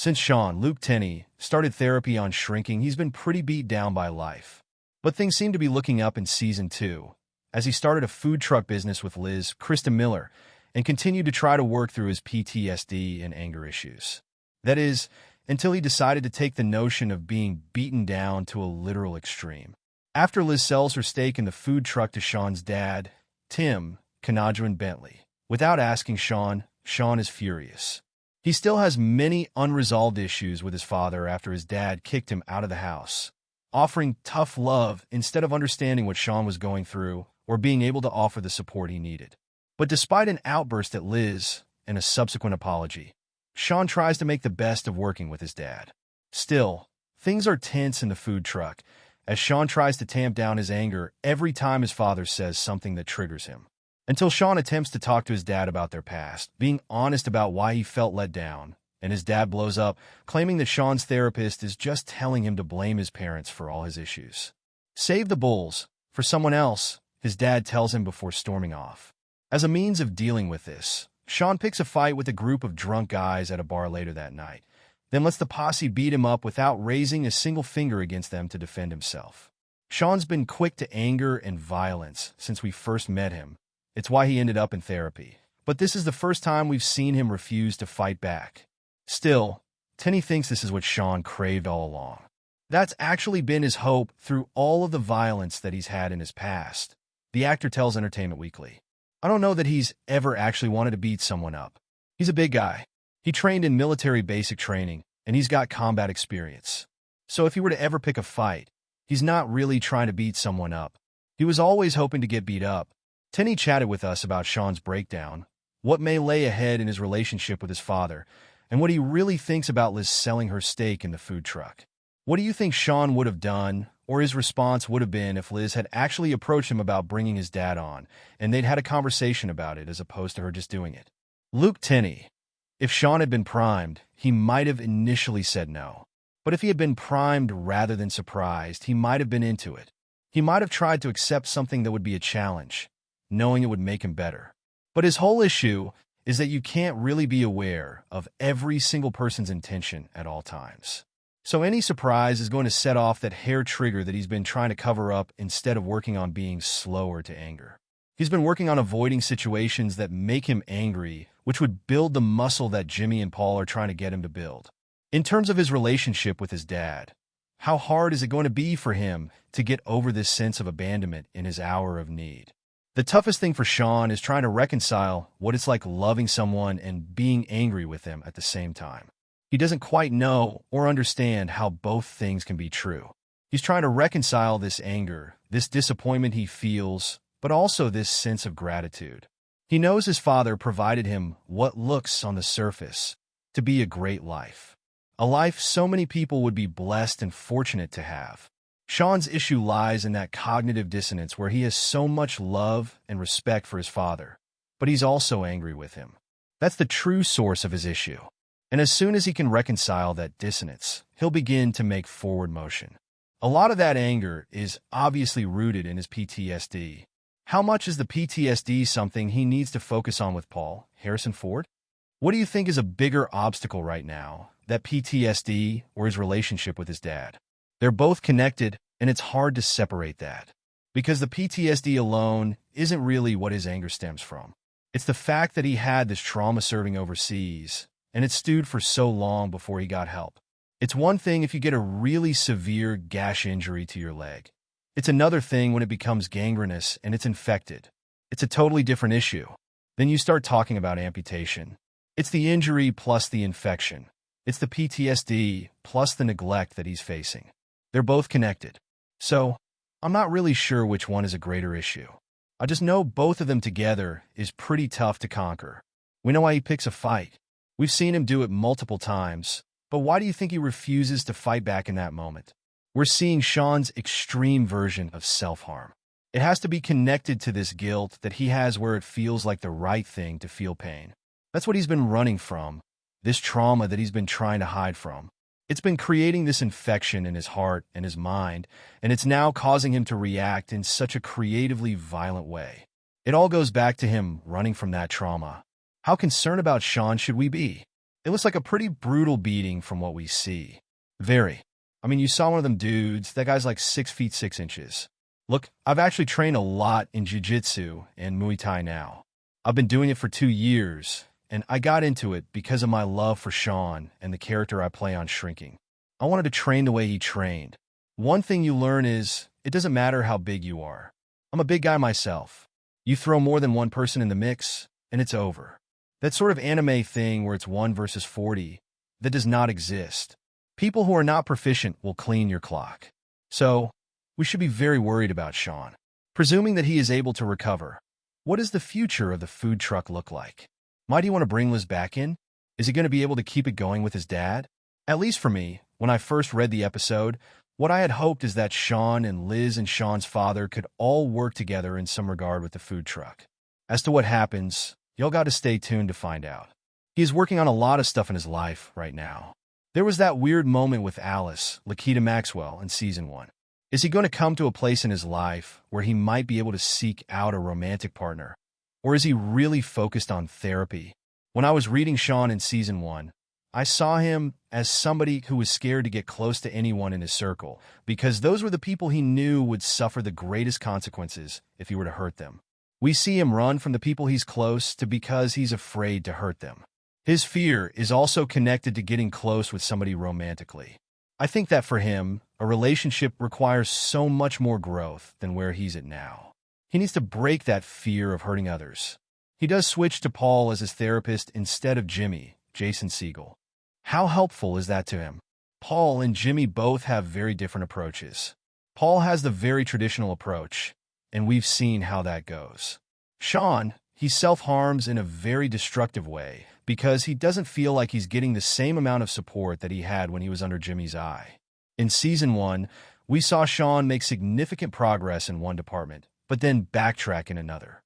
Since Luke Tennie, started therapy on shrinking, he's been pretty beat down by life. But things seem to be looking up in Season 2, as he started a food truck business with Liz, Krista Miller, and continued to try to work through his PTSD and anger issues. That is, until he decided to take the notion of being beaten down to a literal extreme. After Liz sells her stake in the food truck to Sean's dad, Tim Kanadran Bentley. Without asking Sean is furious. He still has many unresolved issues with his father after his dad kicked him out of the house. Offering tough love instead of understanding what Sean was going through or being able to offer the support he needed. But despite an outburst at Liz and a subsequent apology, Sean tries to make the best of working with his dad. Still, things are tense in the food truck as Sean tries to tamp down his anger every time his father says something that triggers him. Until Sean attempts to talk to his dad about their past, being honest about why he felt let down, and his dad blows up, claiming that Sean's therapist is just telling him to blame his parents for all his issues. Save the bulls for someone else, his dad tells him before storming off. As a means of dealing with this, Sean picks a fight with a group of drunk guys at a bar later that night, then lets the posse beat him up without raising a single finger against them to defend himself. Sean's been quick to anger and violence since we first met him. It's why he ended up in therapy. But this is the first time we've seen him refuse to fight back. Still, Tennie thinks this is what Sean craved all along. That's actually been his hope through all of the violence that he's had in his past. The actor tells Entertainment Weekly, "I don't know that he's ever actually wanted to beat someone up. He's a big guy. He trained in military basic training, and he's got combat experience. So if he were to ever pick a fight, he's not really trying to beat someone up. He was always hoping to get beat up." Tennie chatted with us about Sean's breakdown, what may lay ahead in his relationship with his father, and what he really thinks about Liz selling her stake in the food truck. What do you think Sean would have done, or his response would have been if Liz had actually approached him about bringing his dad on, and they'd had a conversation about it as opposed to her just doing it? Luke Tennie. If Sean had been primed, he might have initially said no. But if he had been primed rather than surprised, he might have been into it. He might have tried to accept something that would be a challenge, knowing it would make him better. But his whole issue is that you can't really be aware of every single person's intention at all times. So any surprise is going to set off that hair trigger that he's been trying to cover up instead of working on being slower to anger. He's been working on avoiding situations that make him angry, which would build the muscle that Jimmy and Paul are trying to get him to build. In terms of his relationship with his dad, how hard is it going to be for him to get over this sense of abandonment in his hour of need? The toughest thing for Sean is trying to reconcile what it's like loving someone and being angry with them at the same time. He doesn't quite know or understand how both things can be true. He's trying to reconcile this anger, this disappointment he feels, but also this sense of gratitude. He knows his father provided him what looks on the surface to be a great life. A life so many people would be blessed and fortunate to have. Sean's issue lies in that cognitive dissonance where he has so much love and respect for his father, but he's also angry with him. That's the true source of his issue. And as soon as he can reconcile that dissonance, he'll begin to make forward motion. A lot of that anger is obviously rooted in his PTSD. How much is the PTSD something he needs to focus on with Paul, Harrison Ford? What do you think is a bigger obstacle right now, that PTSD or his relationship with his dad? They're both connected, and it's hard to separate that. Because the PTSD alone isn't really what his anger stems from. It's the fact that he had this trauma serving overseas, and it stewed for so long before he got help. It's one thing if you get a really severe gash injury to your leg. It's another thing when it becomes gangrenous and it's infected. It's a totally different issue. Then you start talking about amputation. It's the injury plus the infection. It's the PTSD plus the neglect that he's facing. They're both connected. So, I'm not really sure which one is a greater issue. I just know both of them together is pretty tough to conquer. We know why he picks a fight. We've seen him do it multiple times, but why do you think he refuses to fight back in that moment? We're seeing Sean's extreme version of self-harm. It has to be connected to this guilt that he has where it feels like the right thing to feel pain. That's what he's been running from, this trauma that he's been trying to hide from. It's been creating this infection in his heart and his mind, and it's now causing him to react in such a creatively violent way. It all goes back to him running from that trauma. How concerned about Sean should we be? It looks like a pretty brutal beating from what we see. Very. I mean, you saw one of them dudes. That guy's like 6 feet 6 inches. Look, I've actually trained a lot in jiu-jitsu and Muay Thai now. I've been doing it for 2 years, and I got into it because of my love for Sean and the character I play on Shrinking. I wanted to train the way he trained. One thing you learn is, it doesn't matter how big you are. I'm a big guy myself. You throw more than one person in the mix, and it's over. That sort of anime thing where it's 1 versus 40, that does not exist. People who are not proficient will clean your clock. So, we should be very worried about Sean. Presuming that he is able to recover, what does the future of the food truck look like? Might he want to bring Liz back in? Is he going to be able to keep it going with his dad? At least for me, when I first read the episode, what I had hoped is that Sean and Liz and Sean's father could all work together in some regard with the food truck. As to what happens, y'all got to stay tuned to find out. He is working on a lot of stuff in his life right now. There was that weird moment with Alice, Lakita Maxwell, in Season 1. Is he going to come to a place in his life where he might be able to seek out a romantic partner? Or is he really focused on therapy? When I was reading Sean in Season 1, I saw him as somebody who was scared to get close to anyone in his circle, because those were the people he knew would suffer the greatest consequences if he were to hurt them. We see him run from the people he's close to because he's afraid to hurt them. His fear is also connected to getting close with somebody romantically. I think that for him, a relationship requires so much more growth than where he's at now. He needs to break that fear of hurting others. He does switch to Paul as his therapist instead of Jimmy, Jason Segel. How helpful is that to him? Paul and Jimmy both have very different approaches. Paul has the very traditional approach, and we've seen how that goes. Sean, he self-harms in a very destructive way because he doesn't feel like he's getting the same amount of support that he had when he was under Jimmy's eye. In Season 1, we saw Sean make significant progress in one department, but then backtrack in another.